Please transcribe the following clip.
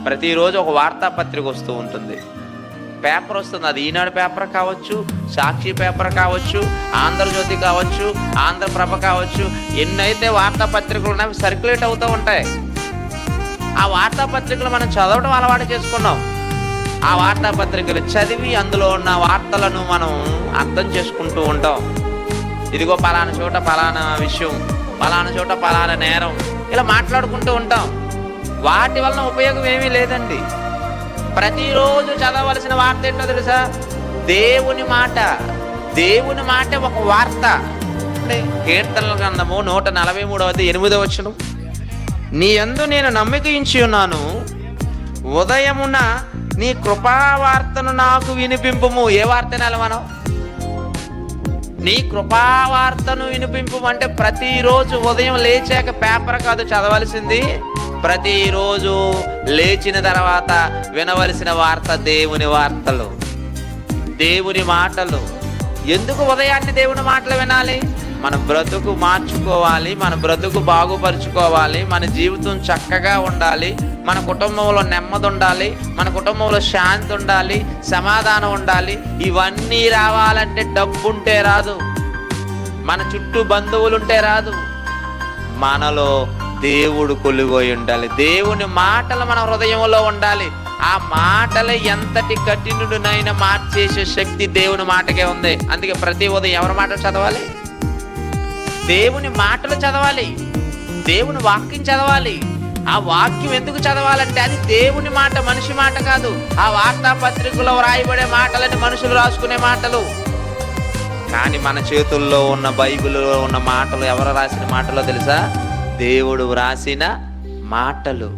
ప్రతిరోజు ఒక వార్తాపత్రిక వస్తూ ఉంటుంది, పేపర్ వస్తుంది. అది ఈనాడు పేపర్ కావచ్చు, సాక్షి పేపర్ కావచ్చు, ఆంధ్రజ్యోతి కావచ్చు, ఆంధ్రప్రభ కావచ్చు, ఎన్నైతే వార్తాపత్రికలు ఉన్నాయో సర్క్యులేట్ అవుతూ ఉంటాయి. ఆ వార్తాపత్రికలు మనం చదవడం అలవాటు చేసుకున్నాం. ఆ వార్తాపత్రికలు చదివి అందులో ఉన్న వార్తలను మనం అర్థం చేసుకుంటూ ఉంటాం. ఇదిగో పలానా చోట పలానా విషయం, పలానా చోట పలానా నేరం, ఇలా మాట్లాడుకుంటూ ఉంటాం. వాటి వలన ఉపయోగం ఏమీ లేదండి. ప్రతిరోజు చదవలసిన వార్త ఏంటో తెలుసా? దేవుని మాట. దేవుని మాట ఒక వార్త. కీర్తనల గ్రంథము 143:8 నీ యందు నేను నమ్మిక ఉంచి ఉన్నాను, ఉదయమున నీ కృపావార్తను నాకు వినిపింపుము. ఏ వార్త వినాలి మనం? నీ కృపావార్తను వినిపింపు అంటే ప్రతిరోజు ఉదయం లేచాక పేపర్ కాదు చదవలసింది, ప్రతిరోజు లేచిన తర్వాత వినవలసిన వార్త దేవుని వార్తలు, దేవుని మాటలు. ఎందుకు ఉదయాన్నే దేవుని మాటలు వినాలి? మన బ్రతుకు మార్చుకోవాలి, మన బ్రతుకు బాగుపరుచుకోవాలి, మన జీవితం చక్కగా ఉండాలి, మన కుటుంబంలో నెమ్మది ఉండాలి, మన కుటుంబంలో శాంతి ఉండాలి, సమాధానం ఉండాలి. ఇవన్నీ రావాలంటే డబ్బు ఉంటే రాదు, మన చుట్టూ బంధువులు ఉంటే రాదు, మనలో దేవుడు కొలుగోయి ఉండాలి. దేవుని మాటలు మన హృదయంలో ఉండాలి. ఆ మాటలు ఎంతటి కఠినుడినైనా మార్చేసే శక్తి దేవుని మాటకే ఉంది. అందుకే ప్రతి ఉదయం ఎవరి మాటలు చదవాలి? దేవుని మాటలు చదవాలి, దేవుని వాక్యం చదవాలి. ఆ వాక్యం ఎందుకు చదవాలంటే అది దేవుని మాట, మనిషి మాట కాదు. ఆ వార్తాపత్రికలో వ్రాయబడే మాటలని మనుషులు రాసుకునే మాటలు. కానీ మన చేతుల్లో ఉన్న బైబిల్లో ఉన్న మాటలు ఎవరు రాసిన మాటలో తెలుసా? దేవుడు వ్రాసిన మాటలు.